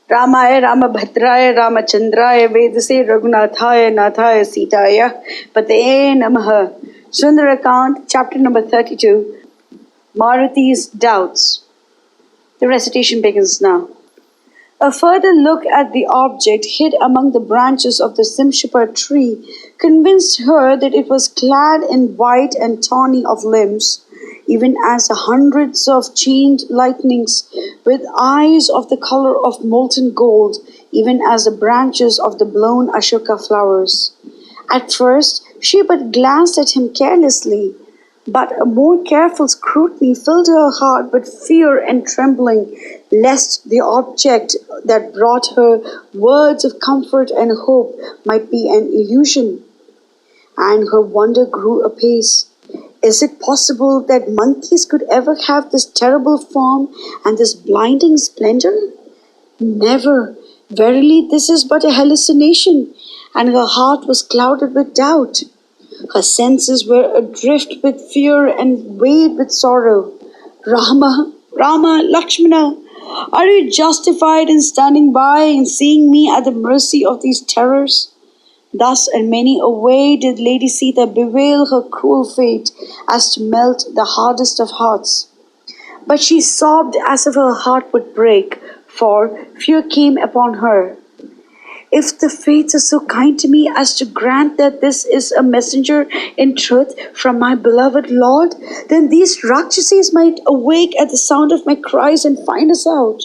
Ramaya Ramabhadraya Ramachandraya Vedase Raghunathaya Nathaya Sitaya Pataye Namaha. Sundara account, chapter number 32, Maruti's Doubts. The recitation begins now. A further look at the object hid among the branches of the Simshipar tree convinced her that it was clad in white and tawny of limbs, even as hundreds of chained lightnings, with eyes of the color of molten gold, even as the branches of the blown ashoka flowers. At first, she but glanced at him carelessly, but a more careful scrutiny filled her heart with fear and trembling, lest the object that brought her words of comfort and hope might be an illusion. And her wonder grew apace. Is it possible that monkeys could ever have this terrible form and this blinding splendor? Never. Verily, this is but a hallucination, and her heart was clouded with doubt. Her senses were adrift with fear and weighed with sorrow. Rama, Lakshmana, are you justified in standing by and seeing me at the mercy of these terrors? Thus in many a way did Lady Sita bewail her cruel fate as to melt the hardest of hearts. But she sobbed as if her heart would break, for fear came upon her. If the fates are so kind to me as to grant that this is a messenger in truth from my beloved Lord, then these Rakshasis might awake at the sound of my cries and find us out.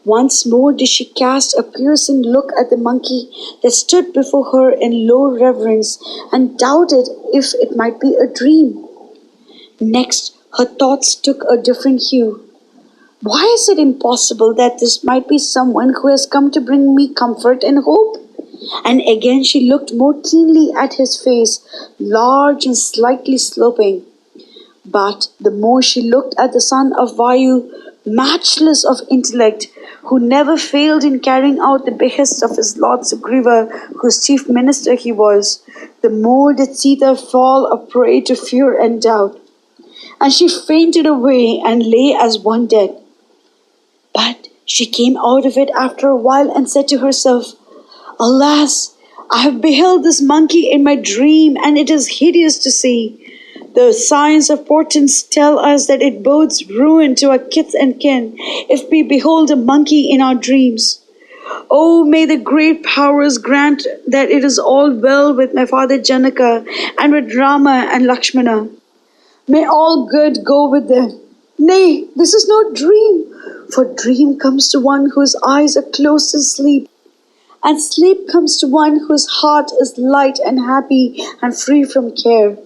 Once more did she cast a piercing look at the monkey that stood before her in low reverence and doubted if it might be a dream. Next, her thoughts took a different hue. Why is it impossible that this might be someone who has come to bring me comfort and hope? And again she looked more keenly at his face, large and slightly sloping. But the more she looked at the son of Vayu, matchless of intellect, who never failed in carrying out the behests of his lord Sugriva, whose chief minister he was, the more did Sita fall a prey to fear and doubt. And she fainted away and lay as one dead. But she came out of it after a while and said to herself, Alas, I have beheld this monkey in my dream, and it is hideous to see. The signs of portents tell us that it bodes ruin to our kith and kin if we behold a monkey in our dreams. Oh, may the great powers grant that it is all well with my father Janaka and with Rama and Lakshmana. May all good go with them. Nay, this is no dream, for dream comes to one whose eyes are closed in sleep, and sleep comes to one whose heart is light and happy and free from care.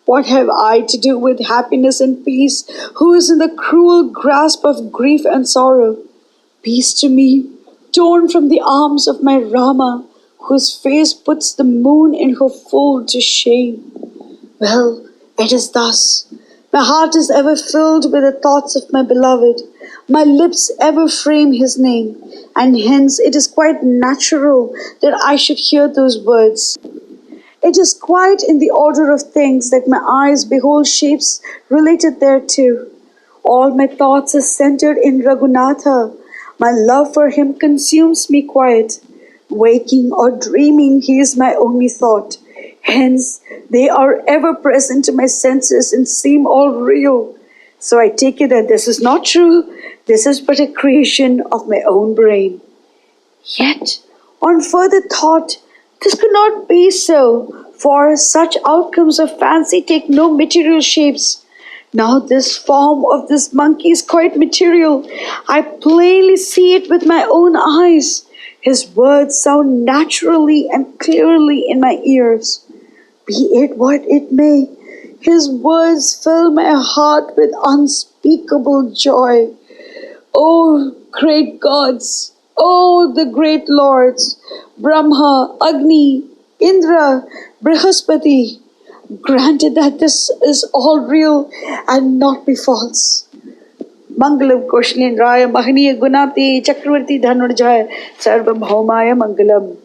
What have I to do with happiness and peace, who is in the cruel grasp of grief and sorrow? Peace to me, torn from the arms of my Rama, whose face puts the moon in her fold to shame. Well, it is thus. My heart is ever filled with the thoughts of my beloved. My lips ever frame his name, and hence it is quite natural that I should hear those words. It is quite in the order of things that my eyes behold shapes related thereto. All my thoughts are centered in Raghunatha. My love for him consumes me quite. Waking or dreaming, he is my only thought. Hence, they are ever present to my senses and seem all real. So I take it that this is not true. This is but a creation of my own brain. Yet, on further thought, this could not be so, for such outcomes of fancy take no material shapes. Now this form of this monkey is quite material. I plainly see it with my own eyes. His words sound naturally and clearly in my ears. Be it what it may, his words fill my heart with unspeakable joy. O great gods! O the great lords! Brahma, Agni, Indra, Brihaspati! Granted that this is all real and not be false. Mangalam Koshalin Raya Mahaniya Gunapti Chakravarti Dhanurjaya Sarvabhaumaya Mangalam.